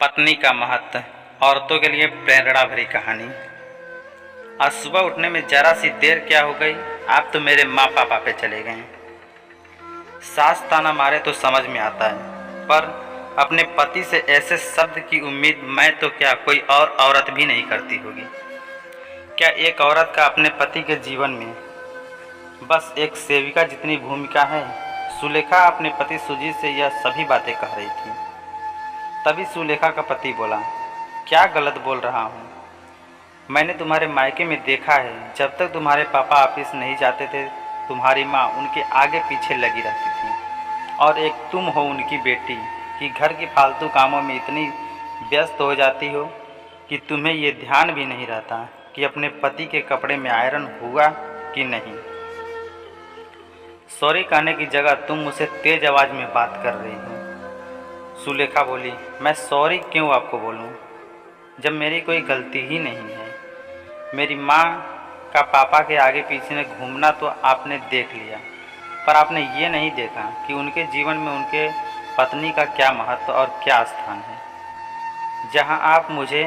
पत्नी का महत्व, औरतों के लिए प्रेरणा भरी कहानी। आज सुबह उठने में जरा सी देर क्या हो गई, आप तो मेरे माँ पापा पे चले गए। सास ताना मारे तो समझ में आता है, पर अपने पति से ऐसे शब्द की उम्मीद मैं तो क्या कोई और औरत भी नहीं करती होगी। क्या एक औरत का अपने पति के जीवन में बस एक सेविका जितनी भूमिका है? सुलेखा अपने पति सुजीत से यह सभी बातें कह रही थी। तभी सुलेखा का पति बोला, क्या गलत बोल रहा हूँ? मैंने तुम्हारे मायके में देखा है, जब तक तुम्हारे पापा ऑफिस नहीं जाते थे तुम्हारी माँ उनके आगे पीछे लगी रहती थी, और एक तुम हो उनकी बेटी कि घर की फालतू कामों में इतनी व्यस्त हो जाती हो कि तुम्हें ये ध्यान भी नहीं रहता कि अपने पति के कपड़े में आयरन हुआ कि नहीं। सॉरी कहने की जगह तुम मुझसे तेज आवाज़ में बात कर रही हो। सुलेखा बोली, मैं सॉरी क्यों आपको बोलूं, जब मेरी कोई गलती ही नहीं है। मेरी माँ का पापा के आगे पीछे में घूमना तो आपने देख लिया, पर आपने ये नहीं देखा कि उनके जीवन में उनके पत्नी का क्या महत्व और क्या स्थान है। जहाँ आप मुझे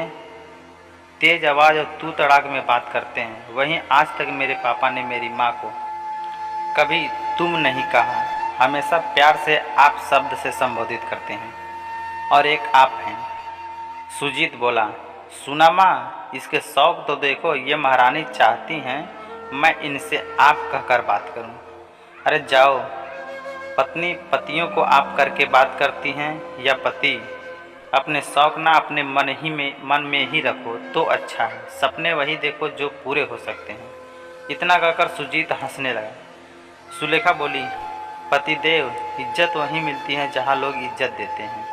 तेज आवाज़ और तू तड़ाक में बात करते हैं, वहीं आज तक मेरे पापा ने मेरी माँ को कभी तुम नहीं कहा, हमेशा प्यार से आप शब्द से संबोधित करते हैं, और एक आप हैं। सुजीत बोला, सुना माँ, इसके शौक तो देखो, ये महारानी चाहती हैं मैं इनसे आप कहकर बात करूं। अरे जाओ, पत्नी पतियों को आप करके बात करती हैं, या पति अपने शौक ना अपने मन में ही रखो तो अच्छा है। सपने वही देखो जो पूरे हो सकते हैं। इतना कहकर सुजीत हंसने लगा। सुलेखा बोली, पतिदेव, इज्जत वहीं मिलती है जहाँ लोग इज्जत देते हैं।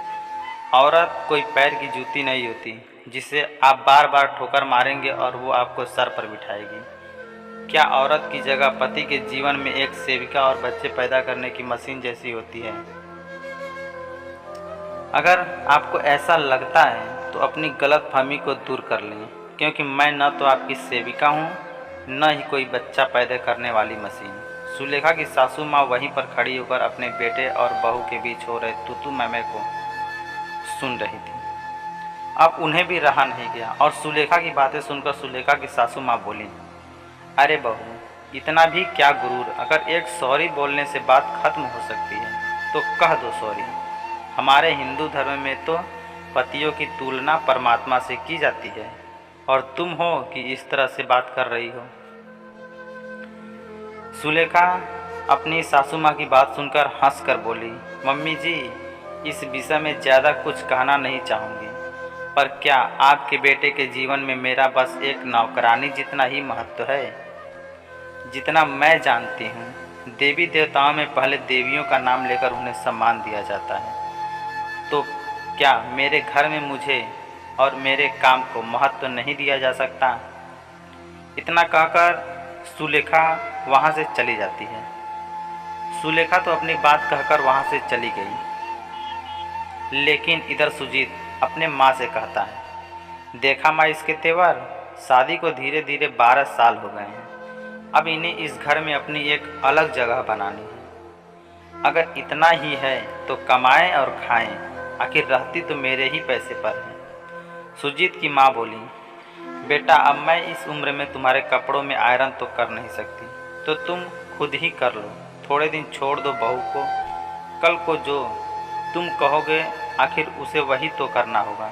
औरत कोई पैर की जूती नहीं होती जिसे आप बार बार ठोकर मारेंगे और वो आपको सर पर बिठाएगी। क्या औरत की जगह पति के जीवन में एक सेविका और बच्चे पैदा करने की मशीन जैसी होती है? अगर आपको ऐसा लगता है तो अपनी गलतफहमी को दूर कर लें, क्योंकि मैं न तो आपकी सेविका हूँ, न ही कोई बच्चा पैदा करने वाली मशीन। सुलेखा की सासू माँ वहीं पर खड़ी होकर अपने बेटे और बहू के बीच हो रहे तू मैमे को सुन रही थी। अब उन्हें भी रहा नहीं गया, और सुलेखा की बातें सुनकर सुलेखा की सासू माँ बोली, अरे बहू, इतना भी क्या गुरूर? अगर एक सॉरी बोलने से बात खत्म हो सकती है तो कह दो सॉरी। हमारे हिंदू धर्म में तो पतियों की तुलना परमात्मा से की जाती है, और तुम हो कि इस तरह से बात कर रही हो। सुलेखा अपनी सासू माँ की बात सुनकर हंस कर बोली, मम्मी जी, इस विषय में ज़्यादा कुछ कहना नहीं चाहूँगी, पर क्या आपके बेटे के जीवन में मेरा बस एक नौकरानी जितना ही महत्व है? जितना मैं जानती हूँ, देवी देवताओं में पहले देवियों का नाम लेकर उन्हें सम्मान दिया जाता है, तो क्या मेरे घर में मुझे और मेरे काम को महत्व नहीं दिया जा सकता? इतना कहकर सुलेखा वहाँ से चली जाती है। सुलेखा तो अपनी बात कहकर वहाँ से चली गई, लेकिन इधर सुजीत अपने माँ से कहता है, देखा माँ इसके तेवर, शादी को धीरे धीरे 12 साल हो गए हैं। अब इन्हें इस घर में अपनी एक अलग जगह बनानी है। अगर इतना ही है तो कमाएं और खाएं, आखिर रहती तो मेरे ही पैसे पर है। सुजीत की माँ बोली, बेटा, अब मैं इस उम्र में तुम्हारे कपड़ों में आयरन तो कर नहीं सकती, तो तुम खुद ही कर लो। थोड़े दिन छोड़ दो बहू को, कल को जो तुम कहोगे आखिर उसे वही तो करना होगा।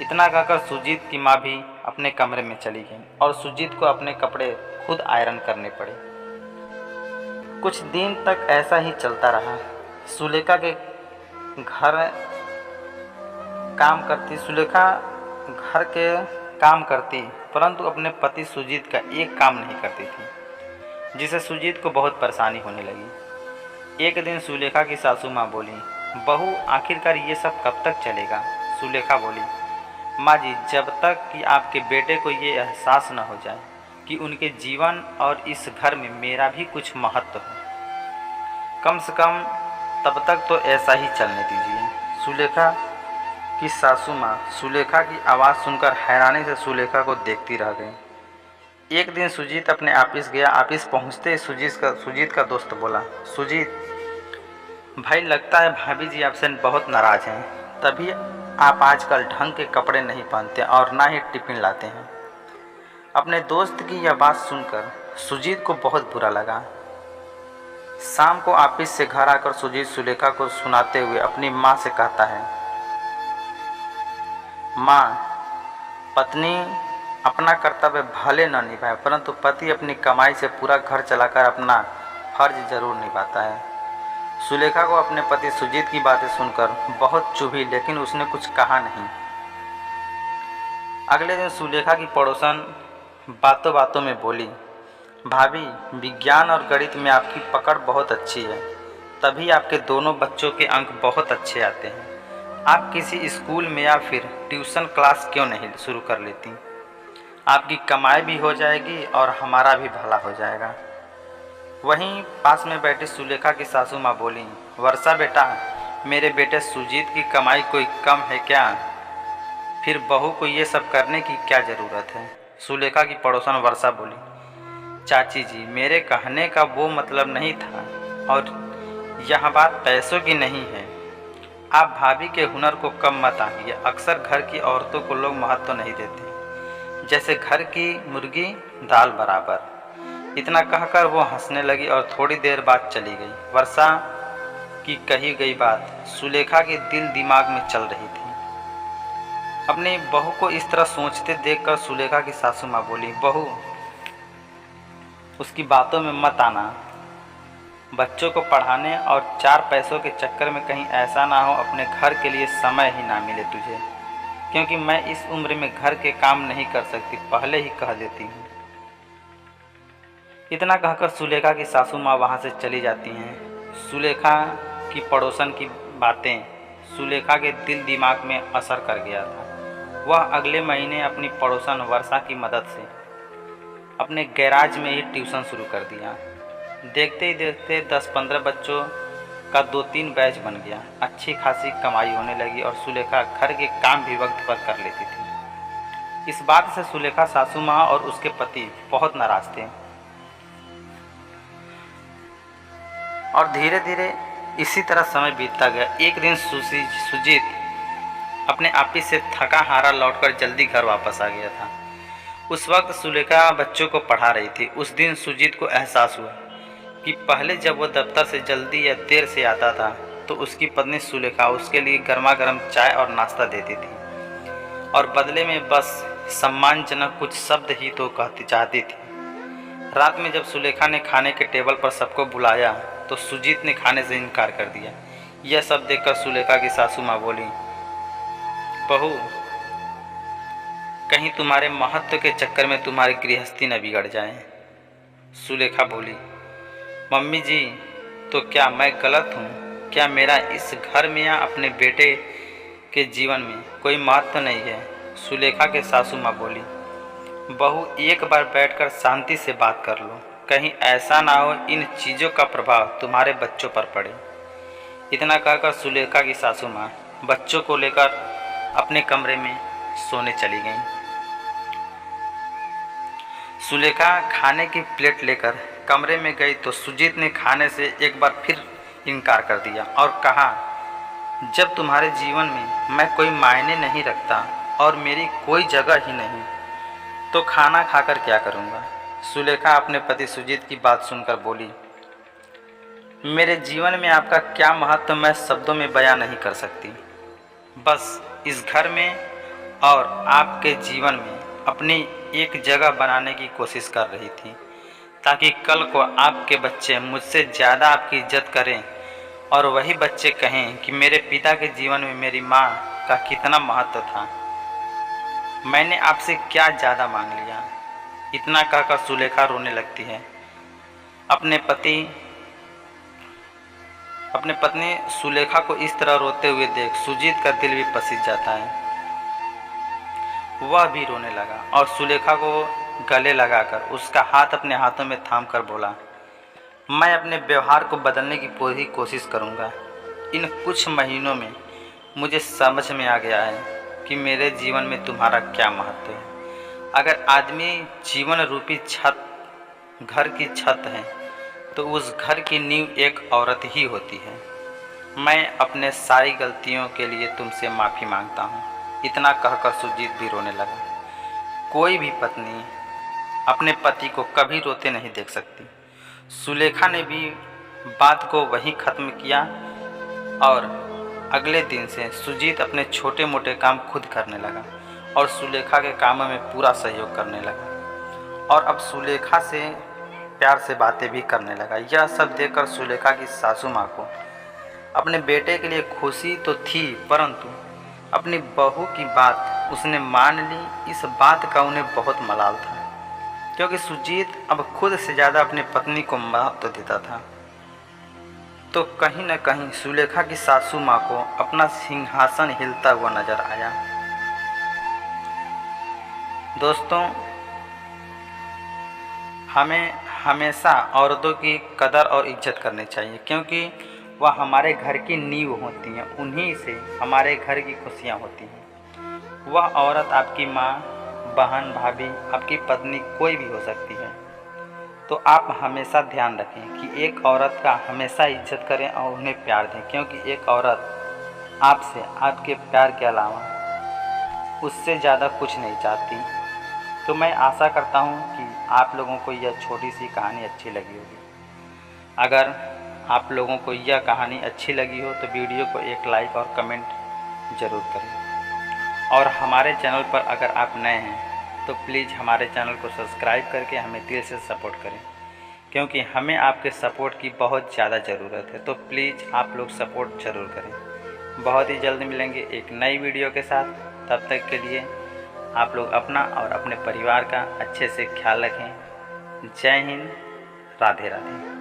इतना कहकर सुजीत की माँ भी अपने कमरे में चली गई, और सुजीत को अपने कपड़े खुद आयरन करने पड़े। कुछ दिन तक ऐसा ही चलता रहा। सुलेखा के घर काम करती सुलेखा घर के काम करती, परंतु अपने पति सुजीत का एक काम नहीं करती थी, जिससे सुजीत को बहुत परेशानी होने लगी। एक दिन सुलेखा की सासू माँ बोली, बहू, आखिरकार ये सब कब तक चलेगा? सुलेखा बोली, माँ जी, जब तक कि आपके बेटे को ये एहसास न हो जाए कि उनके जीवन और इस घर में मेरा भी कुछ महत्व है, कम से कम तब तक तो ऐसा ही चलने दीजिए। सुलेखा की सासू माँ सुलेखा की आवाज़ सुनकर हैरानी से सुलेखा को देखती रह गई। एक दिन सुजीत अपने ऑफिस गया। ऑफिस पहुँचते ही सुजीत का दोस्त बोला, सुजीत भाई, लगता है भाभी जी आपसे बहुत नाराज़ हैं, तभी आप आजकल ढंग के कपड़े नहीं पहनते और ना ही टिफ़िन लाते हैं। अपने दोस्त की यह बात सुनकर सुजीत को बहुत बुरा लगा। शाम को ऑफिस से घर आकर सुजीत सुलेखा को सुनाते हुए अपनी माँ से कहता है, माँ, पत्नी अपना कर्तव्य भले न निभाए परंतु पति अपनी कमाई से पूरा घर चलाकर अपना फर्ज जरूर निभाता है। सुलेखा को अपने पति सुजीत की बातें सुनकर बहुत चुभी, लेकिन उसने कुछ कहा नहीं। अगले दिन सुलेखा की पड़ोसन बातों बातों में बोली, भाभी, विज्ञान और गणित में आपकी पकड़ बहुत अच्छी है, तभी आपके दोनों बच्चों के अंक बहुत अच्छे आते हैं। आप किसी स्कूल में या फिर ट्यूशन क्लास क्यों नहीं शुरू कर लेती? आपकी कमाई भी हो जाएगी और हमारा भी भला हो जाएगा। वहीं पास में बैठी सुलेखा की सासू माँ बोली, वर्षा बेटा, मेरे बेटे सुजीत की कमाई कोई कम है क्या? फिर बहू को ये सब करने की क्या ज़रूरत है? सुलेखा की पड़ोसन वर्षा बोली, चाची जी, मेरे कहने का वो मतलब नहीं था और यह बात पैसों की नहीं है। आप भाभी के हुनर को कम मत आंकिए। अक्सर घर की औरतों को लोग महत्व तो नहीं देते, जैसे घर की मुर्गी दाल बराबर। इतना कहकर वो हंसने लगी और थोड़ी देर बाद चली गई। वर्षा की कही गई बात सुलेखा के दिल दिमाग में चल रही थी। अपनी बहू को इस तरह सोचते देखकर सुलेखा की सासू माँ बोली, बहू, उसकी बातों में मत आना। बच्चों को पढ़ाने और चार पैसों के चक्कर में कहीं ऐसा ना हो अपने घर के लिए समय ही ना मिले तुझे, क्योंकि मैं इस उम्र में घर के काम नहीं कर सकती, पहले ही कह देती हूँ। इतना कहकर सुलेखा की सासू माँ वहाँ से चली जाती हैं। सुलेखा की पड़ोसन की बातें सुलेखा के दिल दिमाग में असर कर गया था। वह अगले महीने अपनी पड़ोसन वर्षा की मदद से अपने गैराज में ही ट्यूशन शुरू कर दिया। देखते ही देखते 10-15 बच्चों का 2-3 बैच बन गया। अच्छी खासी कमाई होने लगी और सुलेखा घर के काम भी वक्त पर कर लेती थी। इस बात से सुलेखा सासू माँ और उसके पति बहुत नाराज थे और धीरे धीरे इसी तरह समय बीतता गया। एक दिन सुजीत अपने ऑफिस से थका हारा लौटकर जल्दी घर वापस आ गया था। उस वक्त सुलेखा बच्चों को पढ़ा रही थी। उस दिन सुजीत को एहसास हुआ कि पहले जब वो दफ्तर से जल्दी या देर से आता था तो उसकी पत्नी सुलेखा उसके लिए गर्मा गर्म चाय और नाश्ता देती थी और बदले में बस सम्मानजनक कुछ शब्द ही तो कहती चाहती थी। रात में जब सुलेखा ने खाने के टेबल पर सबको बुलाया तो सुजीत ने खाने से इनकार कर दिया। यह सब देखकर सुलेखा की सासू माँ बोली, बहू, कहीं तुम्हारे महत्व के चक्कर में तुम्हारी गृहस्थी न बिगड़ जाए। सुलेखा बोली, मम्मी जी, तो क्या मैं गलत हूँ? क्या मेरा इस घर में या अपने बेटे के जीवन में कोई महत्व नहीं है? सुलेखा के सासू माँ बोली, बहू, एक बार बैठकर शांति से बात कर लो, कहीं ऐसा ना हो इन चीज़ों का प्रभाव तुम्हारे बच्चों पर पड़े। इतना कहकर सुलेखा की सासू माँ बच्चों को लेकर अपने कमरे में सोने चली गईं। सुलेखा खाने की प्लेट लेकर कमरे में गई तो सुजीत ने खाने से एक बार फिर इनकार कर दिया और कहा, जब तुम्हारे जीवन में मैं कोई मायने नहीं रखता और मेरी कोई जगह ही नहीं तो खाना खाकर क्या करूँगा? सुलेखा अपने पति सुजीत की बात सुनकर बोली, मेरे जीवन में आपका क्या महत्व मैं शब्दों में बयां नहीं कर सकती। बस इस घर में और आपके जीवन में अपनी एक जगह बनाने की कोशिश कर रही थी ताकि कल को आपके बच्चे मुझसे ज़्यादा आपकी इज्जत करें और वही बच्चे कहें कि मेरे पिता के जीवन में मेरी माँ का कितना महत्व था। मैंने आपसे क्या ज़्यादा मांग लिया? इतना कहकर सुलेखा रोने लगती है। अपने पत्नी सुलेखा को इस तरह रोते हुए देख सुजीत का दिल भी पसीज जाता है। वह भी रोने लगा और सुलेखा को गले लगाकर उसका हाथ अपने हाथों में थाम कर बोला, मैं अपने व्यवहार को बदलने की पूरी कोशिश करूँगा। इन कुछ महीनों में मुझे समझ में आ गया है कि मेरे जीवन में तुम्हारा क्या महत्व है। अगर आदमी जीवन रूपी घर की छत है तो उस घर की नींव एक औरत ही होती है। मैं अपने सारी गलतियों के लिए तुमसे माफ़ी मांगता हूँ। इतना कहकर सुजीत भी रोने लगा। कोई भी पत्नी अपने पति को कभी रोते नहीं देख सकती। सुलेखा ने भी बात को वहीं ख़त्म किया और अगले दिन से सुजीत अपने छोटे मोटे काम खुद करने लगा और सुलेखा के कामों में पूरा सहयोग करने लगा और अब सुलेखा से प्यार से बातें भी करने लगा। यह सब देखकर सुलेखा की सासू माँ को अपने बेटे के लिए खुशी तो थी, परंतु अपनी बहू की बात उसने मान ली। इस बात का उन्हें बहुत मलाल था, क्योंकि सुजीत अब खुद से ज़्यादा अपनी पत्नी को महत्व देता था। तो कहीं न कहीं सुलेखा की सासू माँ को अपना सिंहासन हिलता हुआ नजर आया। दोस्तों, हमें हमेशा औरतों की कदर और इज्जत करनी चाहिए, क्योंकि वह हमारे घर की नींव होती हैं। उन्हीं से हमारे घर की खुशियाँ होती हैं। वह औरत आपकी माँ, बहन, भाभी, आपकी पत्नी कोई भी हो सकती है। तो आप हमेशा ध्यान रखें कि एक औरत का हमेशा इज्जत करें और उन्हें प्यार दें, क्योंकि एक औरत आपसे आपके प्यार के अलावा उससे ज़्यादा कुछ नहीं चाहती। तो मैं आशा करता हूँ कि आप लोगों को यह छोटी सी कहानी अच्छी लगी होगी। अगर आप लोगों को यह कहानी अच्छी लगी हो तो वीडियो को एक लाइक और कमेंट ज़रूर करें। और हमारे चैनल पर अगर आप नए हैं तो प्लीज़ हमारे चैनल को सब्सक्राइब करके हमें दिल से सपोर्ट करें, क्योंकि हमें आपके सपोर्ट की बहुत ज़्यादा ज़रूरत है। तो प्लीज़ आप लोग सपोर्ट ज़रूर करें। बहुत ही जल्द मिलेंगे एक नई वीडियो के साथ। तब तक के लिए आप लोग अपना और अपने परिवार का अच्छे से ख्याल रखें। जय हिंद, राधे राधे।